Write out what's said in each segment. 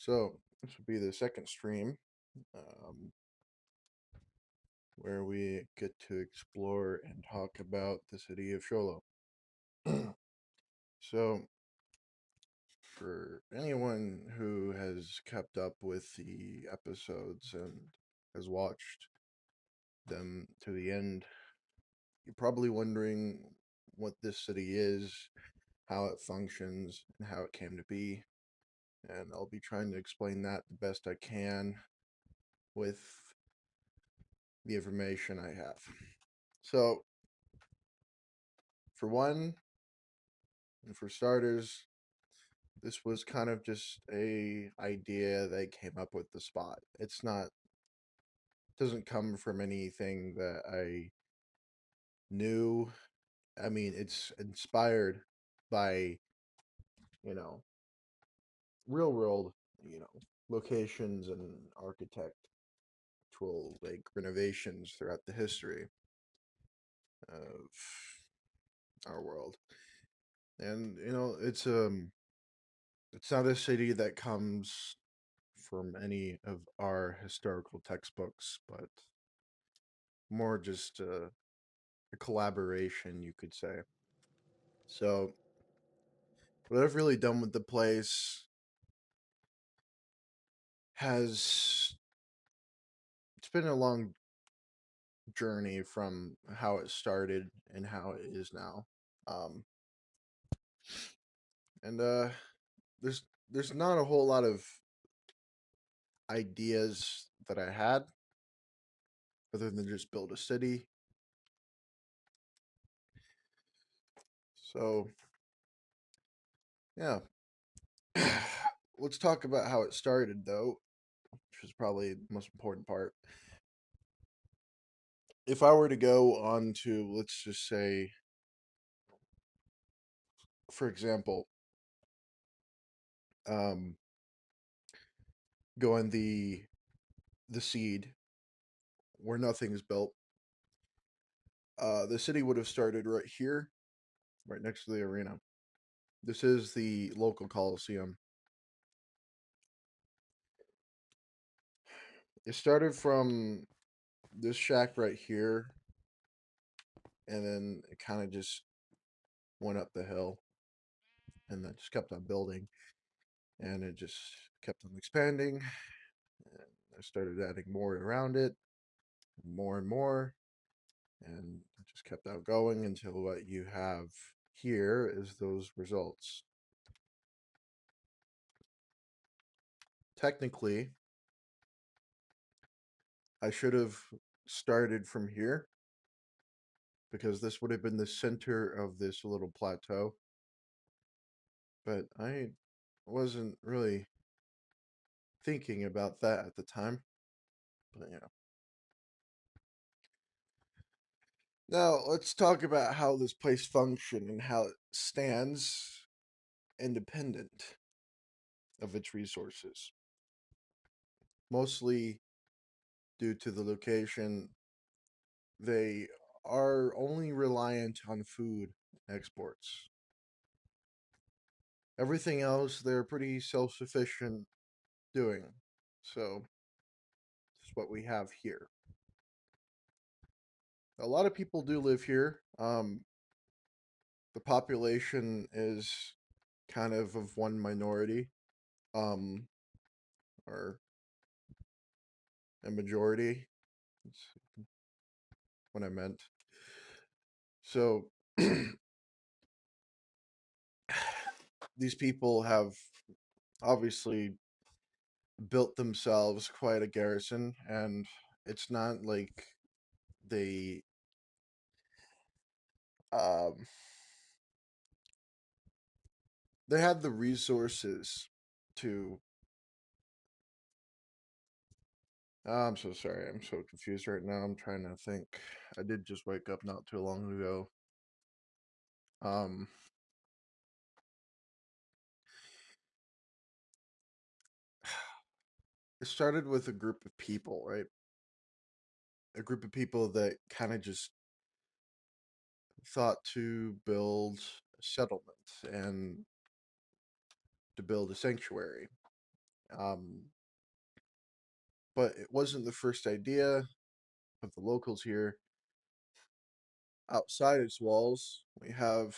So this would be the second stream, um, where we get to explore and talk about the city of Sholo. So, for anyone who has kept up with the episodes and has watched them to the end, you're probably wondering what this city is, how it functions, and how it came to be. And I'll be trying to explain that the best I can with the information I have. So, for one, and for starters, this was kind of just a idea they came up with the spot. It's not doesn't come from anything that I knew. I mean, it's inspired by, you know, real world, you know, locations and architectural like renovations throughout the history of our world. And it's not a city that comes from any of our historical textbooks, but more just a collaboration, you could say. So, what I've really done with the place has it's been a long journey from how it started and how it is now. Um, and there's there's not a whole lot of ideas that I had other than just build a city. So yeah, let's talk about how it started though, which is probably the most important part. If I were to go on to, let's just say, for example, um, go on the seed where nothing's built, the city would have started right here, right next to the arena. This is the local coliseum. It started from this shack right here, and then it kind of just went up the hill, and then just kept on building, and it just kept on expanding. And I started adding more around it, more and more, and it just kept on going until what you have here is those results. Technically, I should have started from here because this would have been the center of this little plateau. But I wasn't really thinking about that at the time. But yeah. Now let's talk about how this place functions and how it stands independent of its resources. Mostly due to the location, they are only reliant on food exports. Everything else, they're pretty self sufficient doing. So, this is what we have here. A lot of people do live here. The population is kind of one minority, um, or a majority. That's what I meant. So, these people have obviously built themselves quite a garrison, and it's not like they um they had the resources to. I'm so sorry. I'm so confused right now. I'm trying to think. I did just wake up not too long ago. Um, it started with a group of people, right? A group of people that kind of just thought to build a settlement and to build a sanctuary. Um, but it wasn't the first idea of the locals here. Outside its walls, we have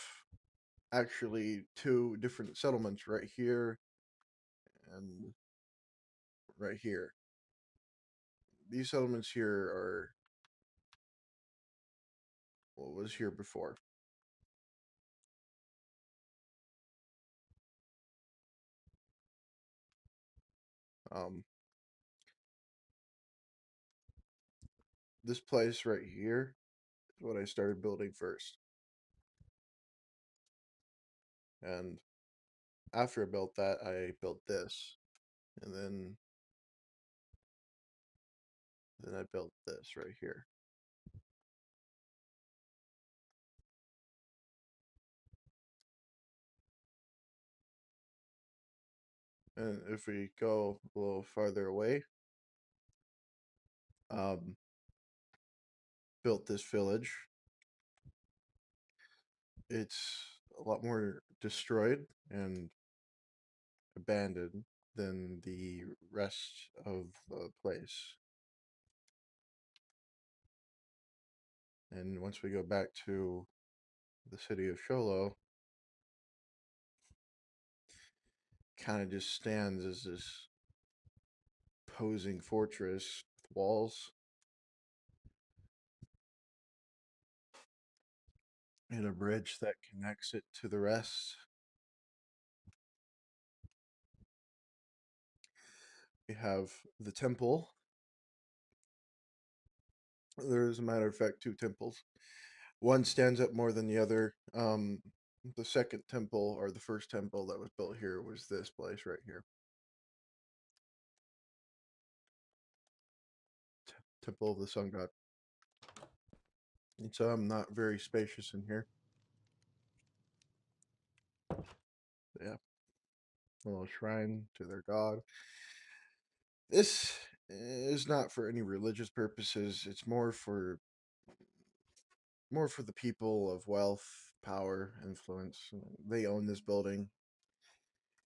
actually two different settlements right here and right here. These settlements here are what was here before. Um, this place right here is what I started building first. And after I built that, I built this. And then I built this right here. And if we go a little farther away, um, built this village. It's a lot more destroyed and abandoned than the rest of the place. And once we go back to the city of Sholo, kind of just stands as this posing fortress with walls and a bridge that connects it to the rest. We have the temple. There is, a matter of fact, two temples. One stands up more than the other. The second temple, or the first temple that was built here, was this place right here. Temple of the Sun God. It's not very spacious in here. Yeah, a little shrine to their god. This is not for any religious purposes. It's more for the people of wealth, power, influence. They own this building.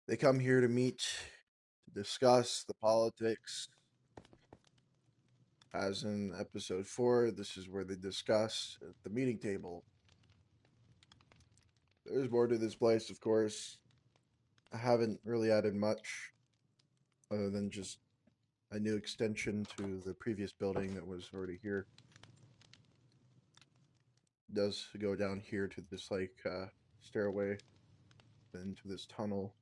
They come here to meet, to discuss the politics. As in episode 4, this is where they discuss at the meeting table. There's more to this place, of course. I haven't really added much other than just a new extension to the previous building that was already here. It does go down here to this stairway, then to this tunnel.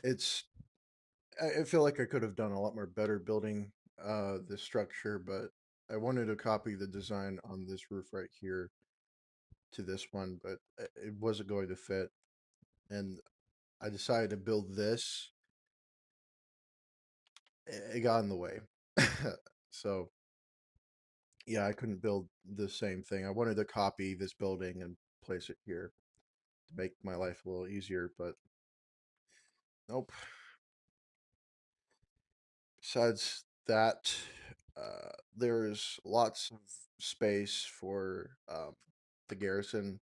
It's I feel like I could have done a lot more better building this structure, but I wanted to copy the design on this roof right here to this one, but it wasn't going to fit, and I decided to build this. It got in the way. So yeah, I couldn't build the same thing. I wanted to copy this building and place it here to make my life a little easier, but nope. Besides that, there's lots of space for the garrison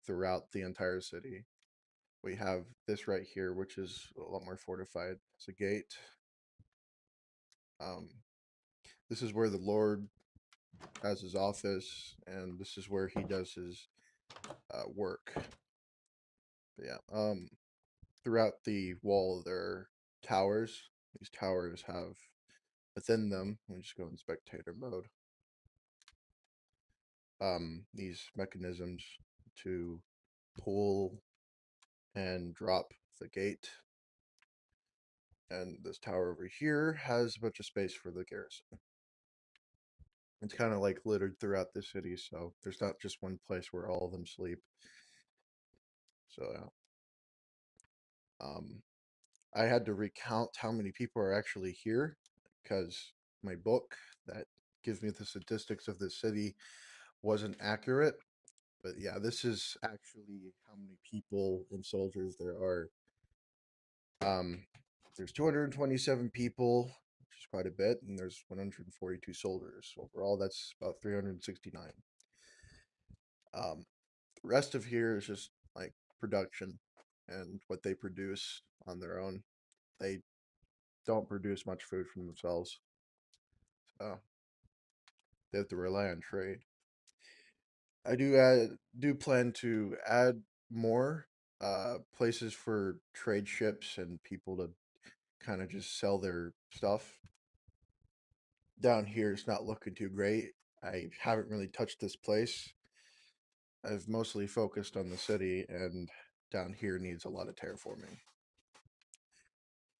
throughout the entire city. We have this right here, which is a lot more fortified. It's a gate. Um, this is where the Lord has his office, and this is where he does his work. But yeah, throughout the wall there are towers. These towers have within them, let me just go in spectator mode, these mechanisms to pull and drop the gate. And this tower over here has a bunch of space for the garrison. It's kind of like littered throughout the city, so there's not just one place where all of them sleep. So yeah. I had to recount how many people are actually here because my book that gives me the statistics of the city wasn't accurate. But yeah, this is actually how many people and soldiers there are. Um, there's 227 people, which is quite a bit, and there's 142 soldiers. Overall, that's about 369. The rest of here is just like production and what they produce on their own. they don't produce much food from themselves. So they have to rely on trade. I do plan to add more places for trade ships and people to kind of just sell their stuff. Down here, it's not looking too great. I haven't really touched this place. I've mostly focused on the city, and down here needs a lot of terraforming.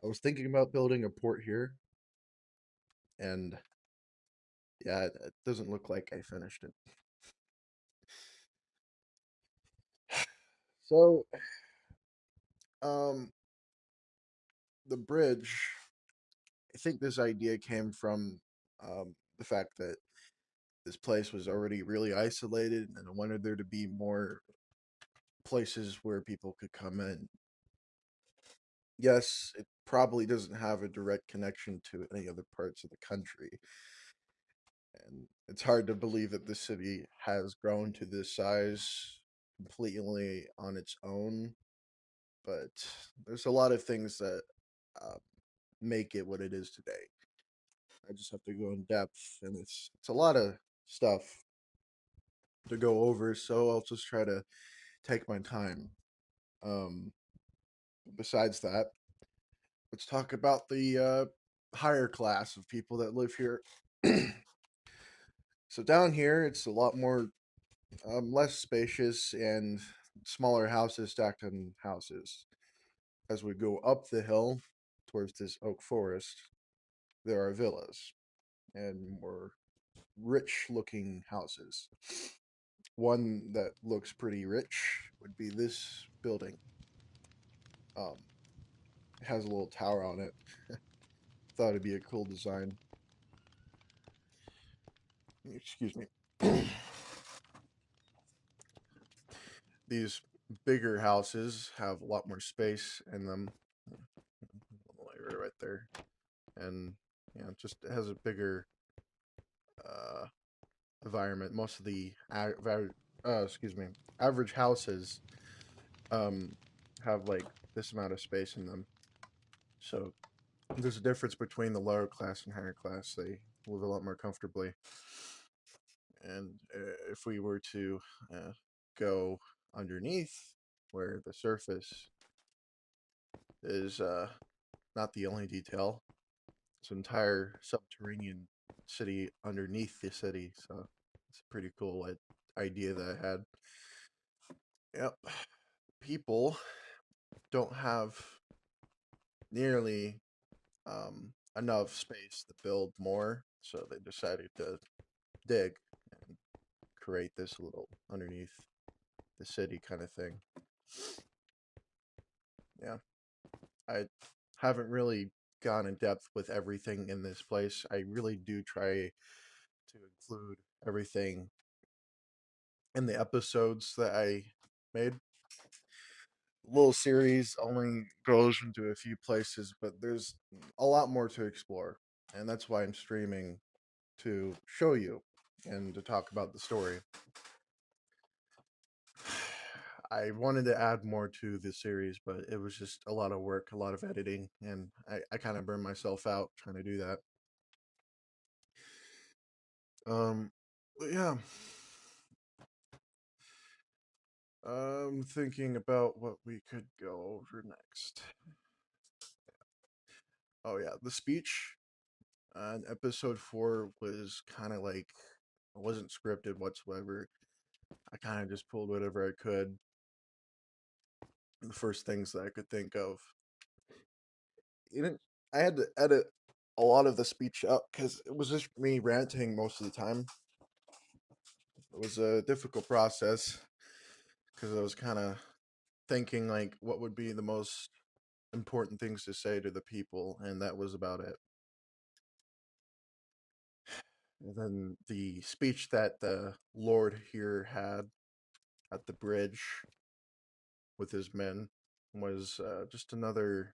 I was thinking about building a port here, and yeah, it doesn't look like I finished it. So, um, the bridge, I think this idea came from the fact that this place was already really isolated, and I wanted there to be more places where people could come in. Yes, it probably doesn't have a direct connection to any other parts of the country, and it's hard to believe that the city has grown to this size completely on its own. But there's a lot of things that uh, make it what it is today. I just have to go in depth, and it's a lot of stuff to go over. So I'll just try to take my time. Um, Besides that, let's talk about the higher class of people that live here. So down here, it's a lot more less spacious and smaller houses stacked on houses. As we go up the hill towards this oak forest, there are villas and more rich looking houses. One that looks pretty rich would be this building. Um, it has a little tower on it. Thought it'd be a cool design. Excuse me. These bigger houses have a lot more space in them. Right there. And just it has a bigger uh, environment. Most of the excuse me, average houses um, have like this amount of space in them. So there's a difference between the lower class and higher class. They live a lot more comfortably. And if we were to go underneath, where the surface is not the only detail, it's an entire subterranean city underneath the city. So it's a pretty cool idea that I had. Yep. People don't have nearly enough space to build more, so they decided to dig and create this little underneath the city kind of thing. Yeah, I haven't really gone in depth with everything in this place. I really do try to include everything in the episodes that I made. Little series only goes into a few places, but there's a lot more to explore, and that's why I'm streaming to show you and to talk about the story. I wanted to add more to the series, but it was just a lot of work, a lot of editing, and I kind of burned myself out trying to do that. But yeah, I'm thinking about what we could go over next. Oh yeah, the speech. Episode 4 was kind of like it wasn't scripted whatsoever. I kind of just pulled whatever I could, the first things that I could think of. You didn't. I had to edit a lot of the speech up because it was just me ranting most of the time. It was a difficult process because I was kind of thinking like what would be the most important things to say to the people, and that was about it. And then the speech that the Lord here had at the bridge with his men was just another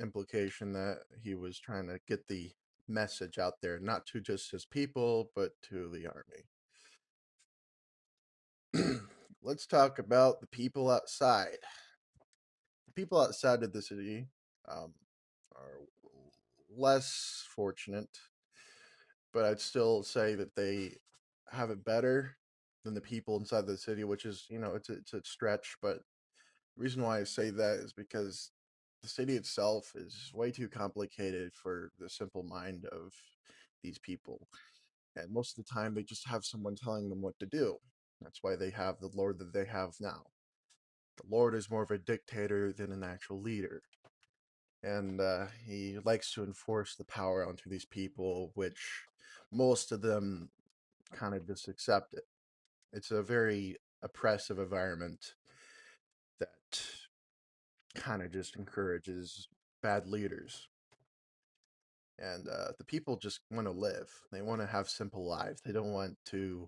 implication that he was trying to get the message out there, not to just his people, but to the army. Let's talk about the people outside. The people outside of the city um, are less fortunate, but I'd still say that they have it better than the people inside the city, which is, it's a stretch. But the reason why I say that is because the city itself is way too complicated for the simple mind of these people. And most of the time, they just have someone telling them what to do. That's why they have the Lord that they have now. The Lord is more of a dictator than an actual leader. And he likes to enforce the power onto these people, which most of them kind of just accept it. It's a very oppressive environment that kind of just encourages bad leaders. And the people just want to live. They want to have simple lives. They don't want to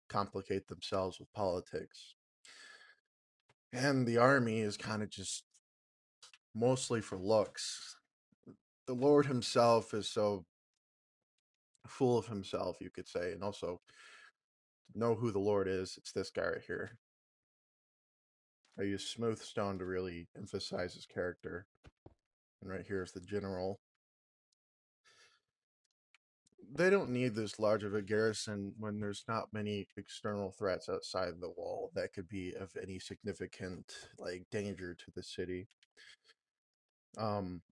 complicate themselves with politics. And the army is kind of just mostly for looks. The Lord himself is so full of himself, you could say, and also to know who the Lord is, it's this guy right here. I use smooth stone to really emphasize his character. And right here is the general. They don't need this large of a garrison when there's not many external threats outside the wall that could be of any significant danger to the city. Um,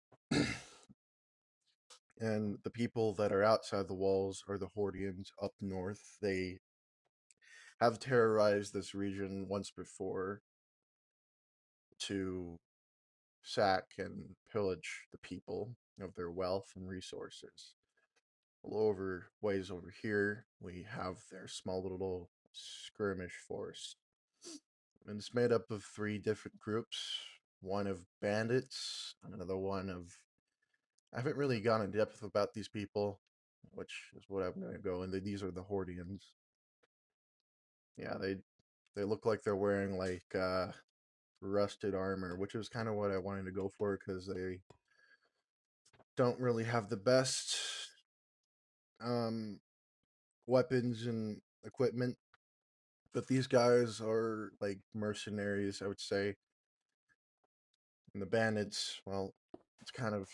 and the people that are outside the walls are the Hordians up north. They have terrorized this region once before to sack and pillage the people of their wealth and resources. Over ways over here, we have their small little skirmish force. And it's made up of three different groups. One of bandits, another one of I haven't really gone in depth about these people, which is what I'm gonna go into. These are the Hordians. Yeah, they look like they're wearing rusted armor, which is kind of what I wanted to go for because they don't really have the best um weapons and equipment. But these guys are like mercenaries, I would say. And the bandits, well, it's kind of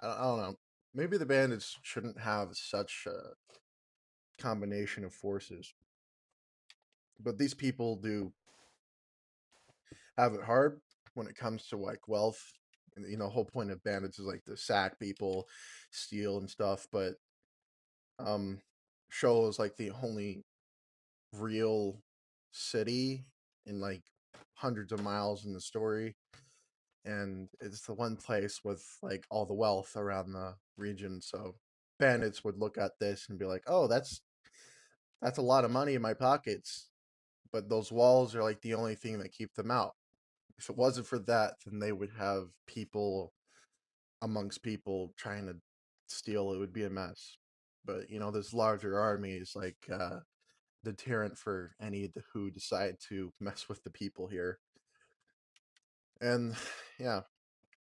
I don't know. Maybe the bandits shouldn't have such a combination of forces, but these people do have it hard when it comes to wealth. And, the whole point of bandits is like to sack people, steal and stuff. But um, Sholo is like the only real city in like hundreds of miles in the story, and it's the one place with like all the wealth around the region. So bandits would look at this and be like, "Oh, that's a lot of money in my pockets." But those walls are like the only thing that keep them out. If it wasn't for that, then they would have people amongst people trying to steal. It would be a mess. But this larger army is like deterrent for any who decide to mess with the people here. And yeah,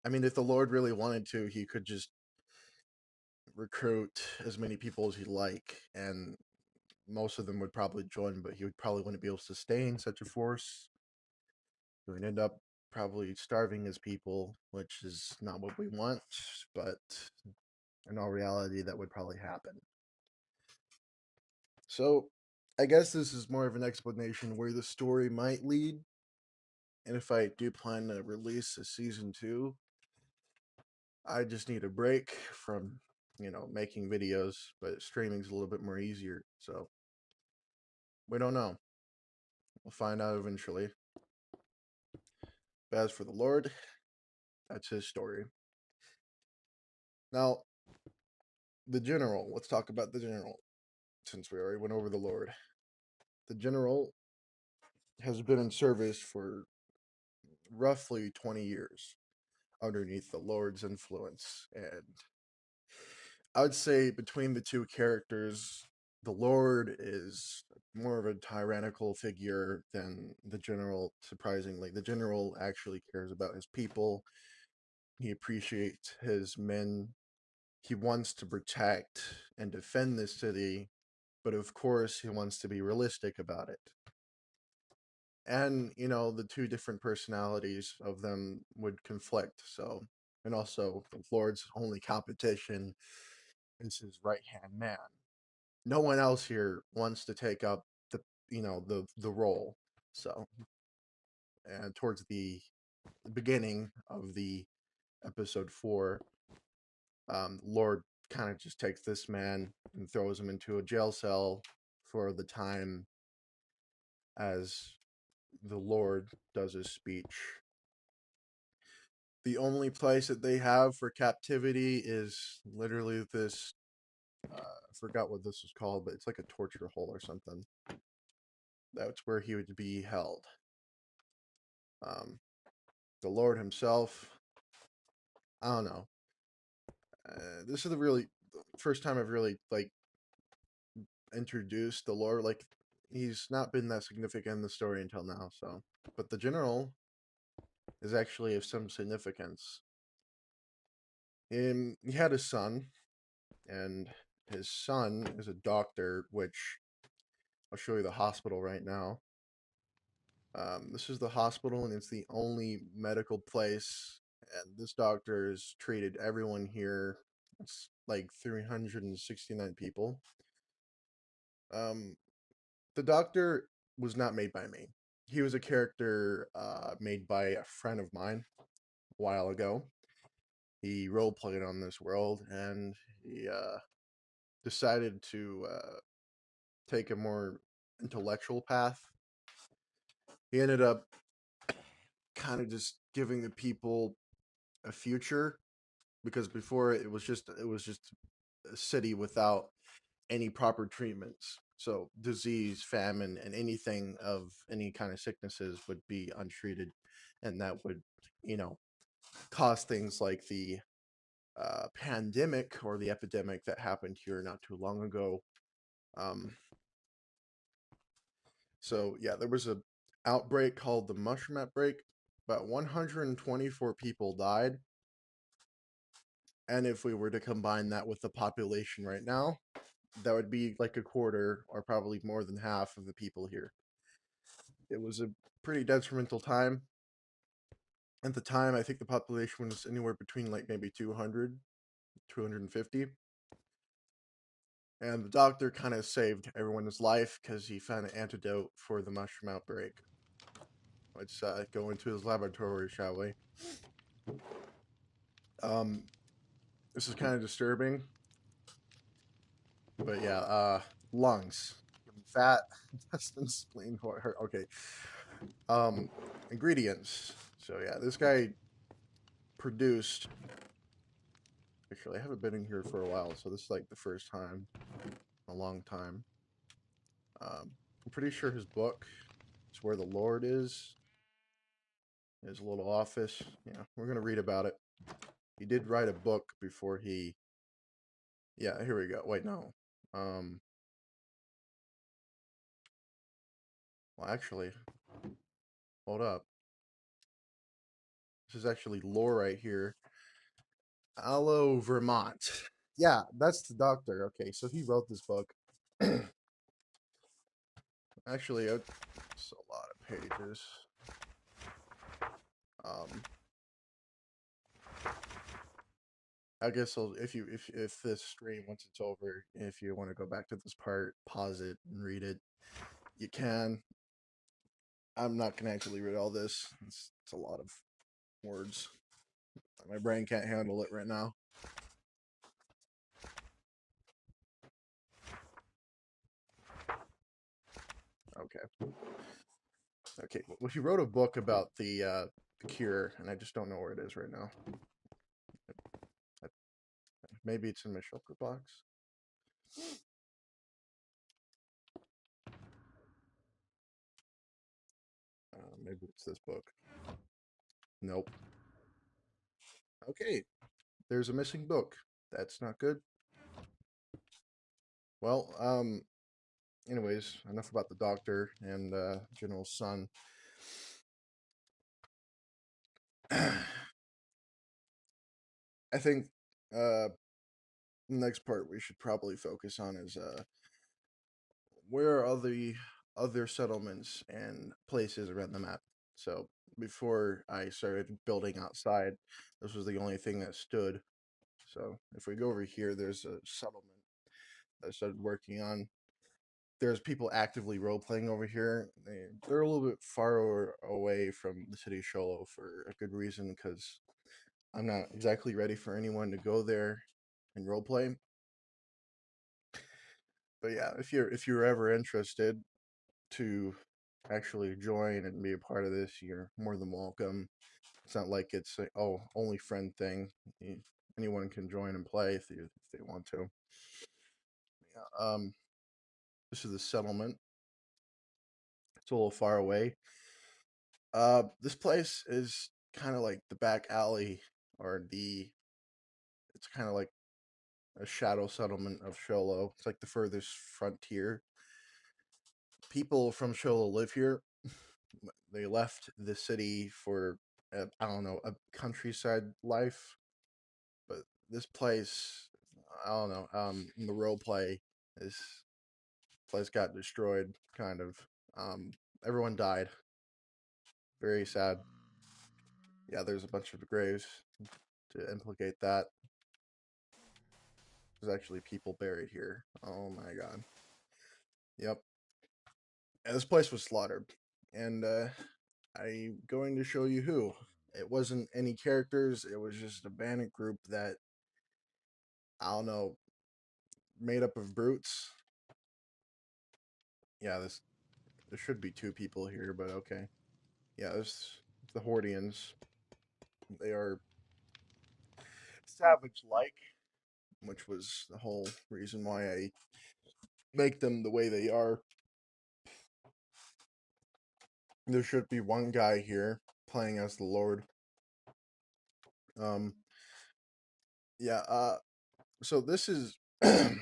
I mean, if the Lord really wanted to, he could just recruit as many people as he'd like, and most of them would probably join, but he would probably wouldn't be able to sustain such a force. He would end up probably starving his people, which is not what we want, but in all reality, that would probably happen. So, I guess this is more of an explanation where the story might lead. And if I do plan to release a season two, I just need a break from, making videos, but streaming's a little bit more easier. So, we don't know. We'll find out eventually. But as for the Lord, that's his story. Now, the general. Let's talk about the general, since we already went over the Lord. The general has been in service for roughly 20 years underneath the Lord's influence. And I would say between the two characters, the Lord is more of a tyrannical figure than the general, surprisingly. The general actually cares about his people, he appreciates his men, he wants to protect and defend this city, but of course, he wants to be realistic about it. And, the two different personalities of them would conflict. So and also the Lord's only competition is his right hand man. No one else here wants to take up the the role. So, and towards the beginning of the episode 4, Lord kind of just takes this man and throws him into a jail cell for the time as the Lord does his speech. The only place that they have for captivity is literally this. I forgot what this was called, but it's like a torture hole or something. That's where he would be held. Um, the Lord himself, I don't know. This is the really first time I've really like introduced the Lord. Like he's not been that significant in the story until now. So, but the general is actually of some significance. He had a son, and his son is a doctor, which I'll show you the hospital right now. This is the hospital, and it's the only medical place. And this doctor has treated everyone here. It's like 369 people. Um, the doctor was not made by me. He was a character made by a friend of mine a while ago. He role played on this world, and he decided to take a more intellectual path. He ended up kind of just giving the people a future, because before it was just a city without any proper treatments. So disease, famine, and anything of any kind of sicknesses would be untreated, and that would, you know, cause things like the pandemic or the epidemic that happened here not too long ago. Um, so yeah, there was a outbreak called the mushroom outbreak. About 124 people died, and if we were to combine that with the population right now, that would be like a quarter or probably more than half of the people here. It was a pretty detrimental time. At the time, I think the population was anywhere between like maybe 200, 250. And the doctor kind of saved everyone's life because he found an antidote for the mushroom outbreak. Let's go into his laboratory, shall we? Um, this is kind of disturbing, but yeah, lungs, fat, intestines, spleen, heart. Okay. Um, ingredients. So yeah, this guy produced. Actually, I haven't been in here for a while, so this is like the first time in a long time. I'm pretty sure his book is where the Lord is. His little office. Yeah, we're gonna read about it. He did write a book before he. Yeah, here we go. Wait, no. Um. Well, actually, hold up. This is actually lore right here. Aloe, Vermont. Yeah, that's the doctor. Okay, so he wrote this book. Actually, it's a lot of pages. Um, I guess if this stream once it's over, if you want to go back to this part, pause it and read it, you can. I'm not gonna actually read all this. It's a lot of words. My brain can't handle it right now. Okay. Okay. Well, he wrote a book about the cure, and I just don't know where it is right now. Maybe it's in my shulker box. Maybe it's this book. Nope. Okay. There's a missing book. That's not good. Well, anyways, enough about the doctor and General's son. I think the next part we should probably focus on is where are the other settlements and places around the map. So before I started building outside, this was the only thing that stood. So if we go over here, there's a settlement that I started working on. There's people actively role playing over here. They're a little bit far away from the city of Sholo for a good reason, because I'm not exactly ready for anyone to go there and role play. But yeah, if you're ever interested to actually join and be a part of this, you're more than welcome. It's not like it's a only friend thing. Anyone can join and play if they want to. Yeah, this is the settlement. It's a little far away. This place is kind of like the back alley, or the. It's kind of like a shadow settlement of Sholo. It's like the furthest frontier. People from Sholo live here. They left the city for I don't know, a countryside life, but this place, I don't know. In the role play, this place got destroyed. Kind of. Everyone died. Very sad. Yeah, there's a bunch of graves to implicate that. There's actually people buried here. Oh my god. Yep. And this place was slaughtered, and I'm going to show you who. It wasn't any characters. It was just a bandit group that, I don't know, made up of brutes. Yeah, there should be two people here, but okay. Yeah, there's the Hordians. They are savage-like, which was the whole reason why I make them the way they are. There should be one guy here playing as the Lord. Um, yeah. So this is. I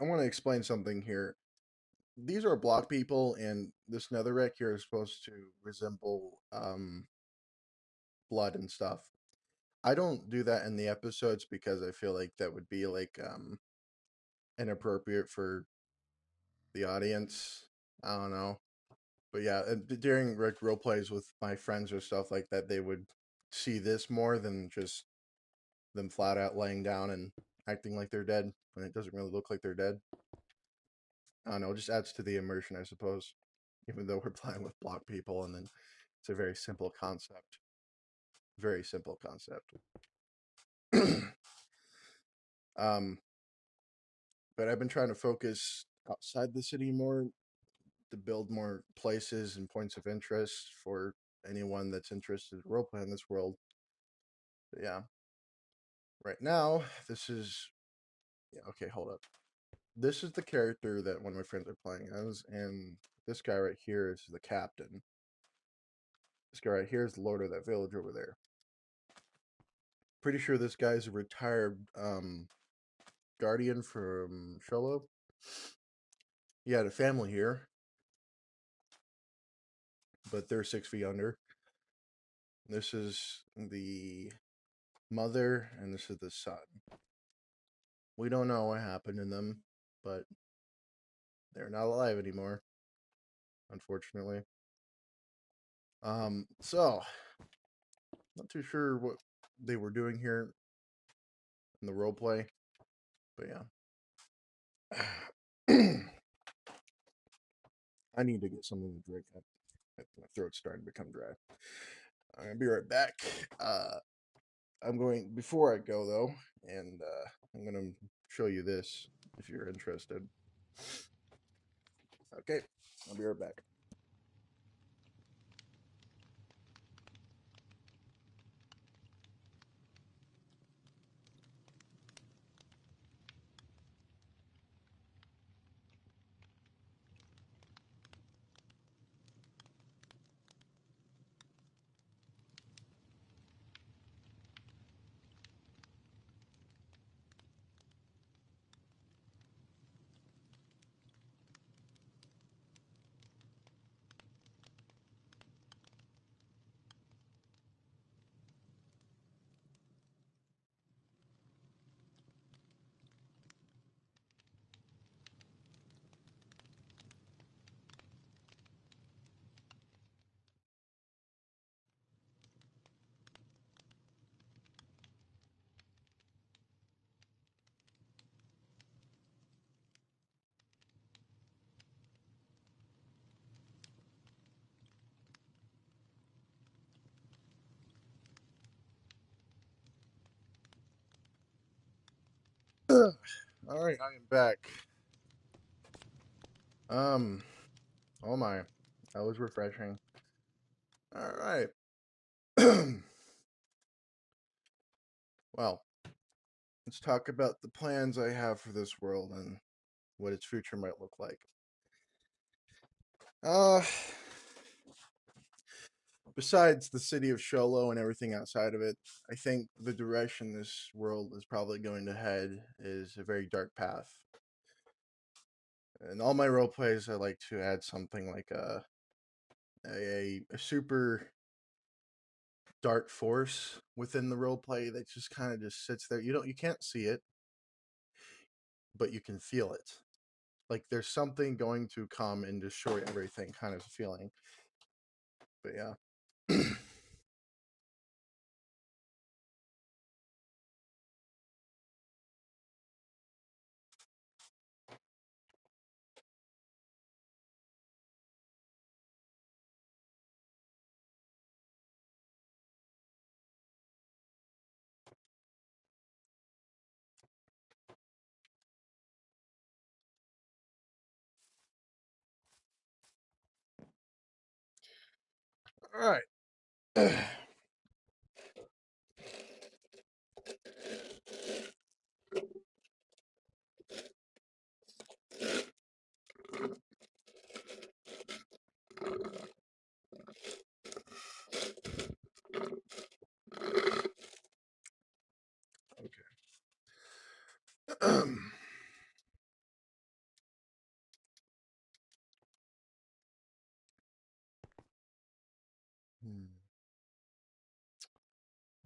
want to explain something here. These are block people, and this netherrack here is supposed to resemble blood and stuff. I don't do that in the episodes because I feel like that would be like inappropriate for the audience. I don't know. But yeah, during like role plays with my friends or stuff like that, they would see this more than just them flat out laying down and acting like they're dead when it doesn't really look like they're dead. I don't know, it just adds to the immersion, I suppose. Even though we're playing with block people, and then it's a very simple concept. Very simple concept. um, but I've been trying to focus outside the city more to build more places and points of interest for anyone that's interested in roleplay in this world. But yeah, right now this is yeah. Okay, hold up. This is the character that one of my friends are playing as, and this guy right here is the captain. This guy right here is the lord of that village over there. Pretty sure this guy's a retired guardian from Sholo. He had a family here, but they're 6 feet under. This is the mother, and this is the son. We don't know what happened to them, but they're not alive anymore, unfortunately. So not too sure what they were doing here in the role play, but yeah. I need to get something to drink. My throat's starting to become dry. I'm gonna be right back. I'm going before I go though, and I'm gonna show you this if you're interested. Okay, I'll be right back. All right, I am back. Um, oh my, that was refreshing. All right. Well, let's talk about the plans I have for this world and what its future might look like. Uh, Besides the city of Sholo and everything outside of it, I think the direction this world is probably going to head is a very dark path. In all my role plays, I like to add something like a super dark force within the role play that just kind of just sits there. You can't see it, but you can feel it. Like there's something going to come and destroy everything kind of feeling. But yeah. All right. Okay. Hmm,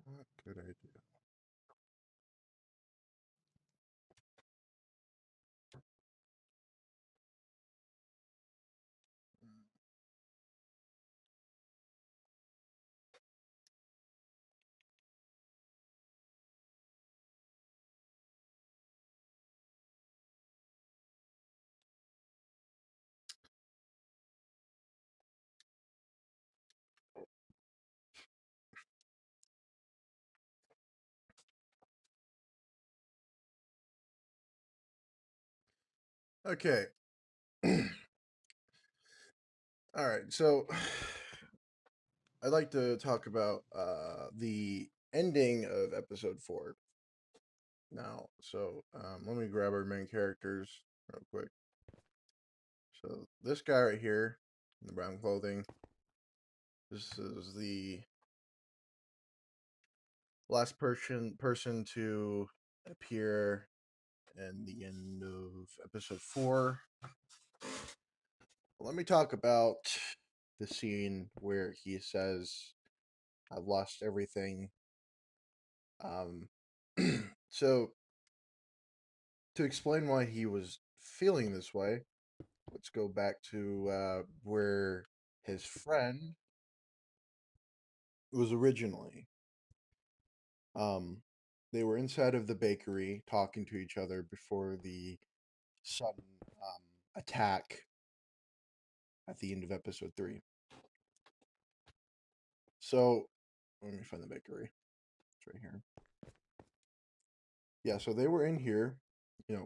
what could I do? Okay. All right. So I'd like to talk about the ending of episode 4 now. So let me grab our main characters real quick. So this guy right here in the brown clothing, this is the last person to appear in the end of episode 4. Let me talk about the scene where he says, "I've lost everything." Um, so to explain why he was feeling this way, let's go back to where his friend was originally. Um, they were inside of the bakery talking to each other before the sudden attack at the end of episode 3. So let me find the bakery. It's right here. Yeah, so they were in here,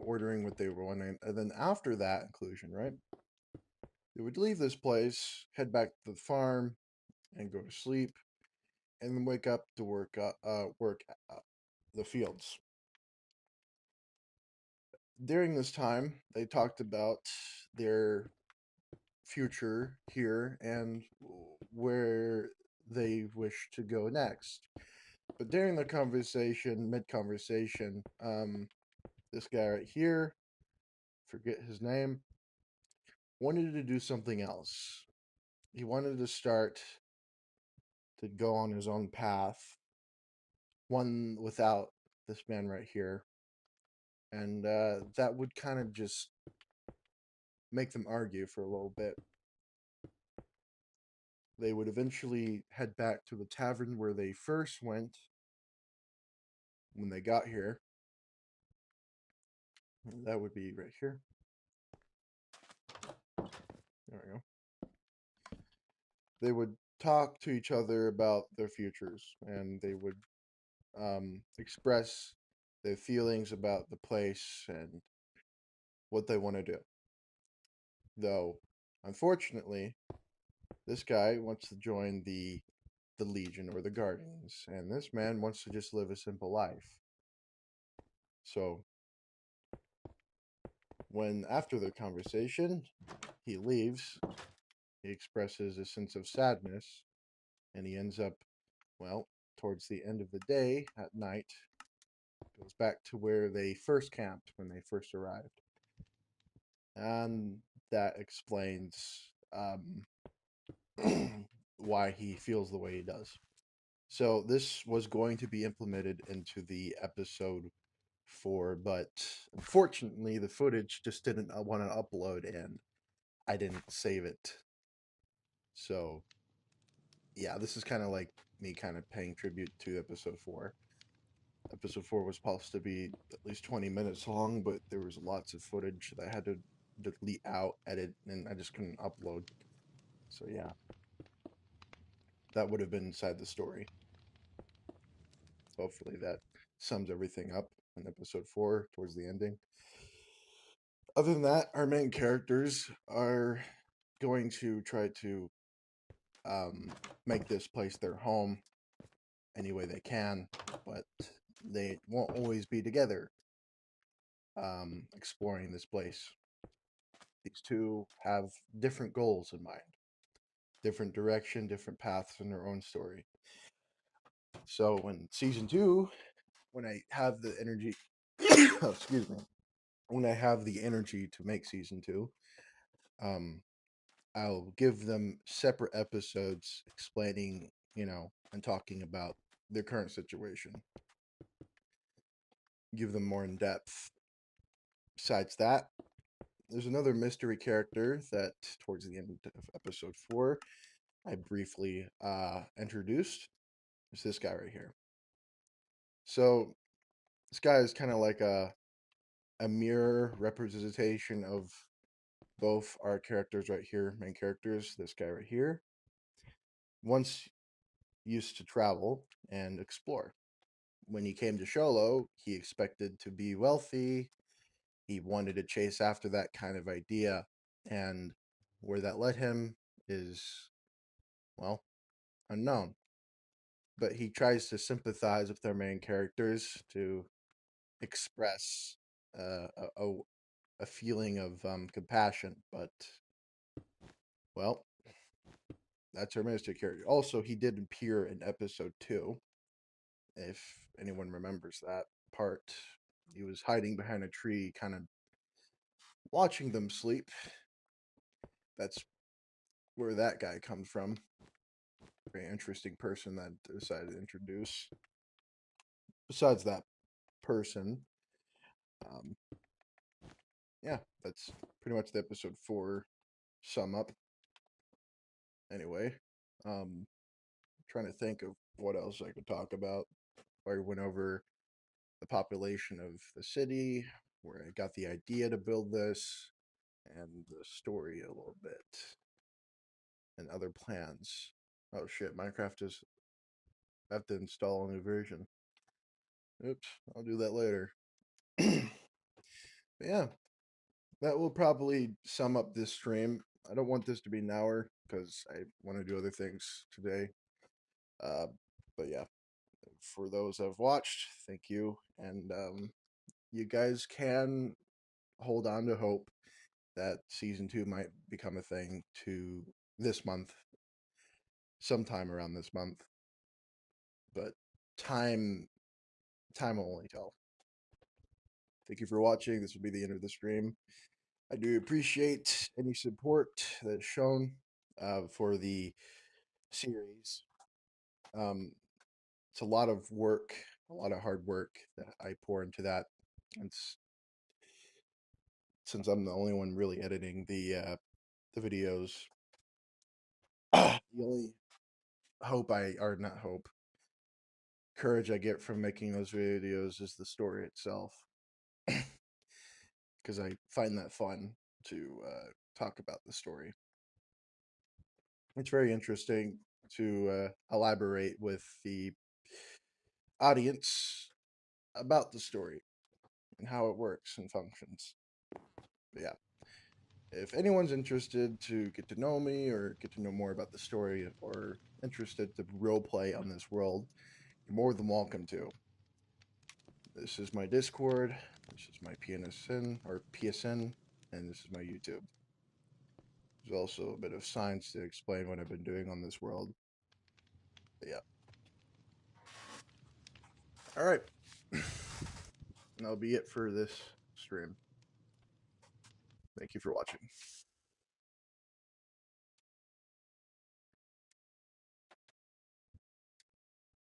ordering what they were wanting, and then after that inclusion, right? They would leave this place, head back to the farm, and go to sleep, and then wake up to work the fields. During this time, they talked about their future here and where they wish to go next. But during the conversation, mid conversation, this guy right here, forget his name, wanted to do something else. He wanted to start to go on his own path, one without this man right here. And that would kind of just make them argue for a little bit. They would eventually head back to the tavern where they first went when they got here. And that would be right here. There we go. They would talk to each other about their futures, and they would express their feelings about the place and what they want to do. Though, unfortunately, this guy wants to join the Legion or the Guardians, and this man wants to just live a simple life. So, when after the conversation he leaves, he expresses a sense of sadness, and he ends up, well, towards the end of the day at night, goes back to where they first camped when they first arrived. And that explains why he feels the way he does. So this was going to be implemented into the episode 4, but unfortunately the footage just didn't want to upload and I didn't save it. So yeah, this is kind of like me kind of paying tribute to episode 4. Episode 4 was supposed to be at least 20 minutes long, but there was lots of footage that I had to delete out, edit, and I just couldn't upload. So yeah, that would have been inside the story. Hopefully that sums everything up in episode 4 towards the ending. Other than that, our main characters are going to try to make this place their home any way they can, but they won't always be together exploring this place. These two have different goals in mind, different direction, different paths in their own story. So when season 2, when I have the energy, oh, excuse me, when I have the energy to make season 2, um, I'll give them separate episodes explaining, and talking about their current situation. Give them more in depth. Besides that, there's another mystery character that towards the end of episode 4 I briefly introduced. It's this guy right here. So this guy is kind of like a mirror representation of both our characters right here, main characters. This guy right here once used to travel and explore. When he came to Sholo, he expected to be wealthy. He wanted to chase after that kind of idea. And where that led him is, well, unknown. But he tries to sympathize with their main characters to express uh, a, a, a feeling of compassion. But, well, that's our minister character. Also, he did appear in episode 2, if anyone remembers that part. He was hiding behind a tree, kind of watching them sleep. That's where that guy comes from. Very interesting person that I decided to introduce. Besides that person, um, yeah, that's pretty much the episode 4 sum up. Anyway, trying to think of what else I could talk about. I went over the population of the city, where I got the idea to build this, and the story a little bit, and other plans. Oh shit, Minecraft is. I have to install a new version. Oops, I'll do that later. Yeah, that will probably sum up this stream. I don't want this to be an hour because I want to do other things today. Uh, but yeah, for those that have watched, thank you. And you guys can hold on to hope that season 2 might become a thing to this month, sometime around this month. But time time will only tell. Thank you for watching. This will be the end of the stream. I do appreciate any support that's shown for the series. Um, it's a lot of work, a lot of hard work that I pour into that. It's since I'm the only one really editing the videos. The only hope or not hope, courage I get from making those videos is the story itself, because I find that fun to talk about the story. It's very interesting to elaborate with the audience about the story and how it works and functions. But yeah, if anyone's interested to get to know me or get to know more about the story or interested to role play on this world, you're more than welcome to. This is my Discord, this is my PSN, and this is my YouTube. There's also a bit of science to explain what I've been doing on this world. But yeah. Alright. That'll be it for this stream. Thank you for watching.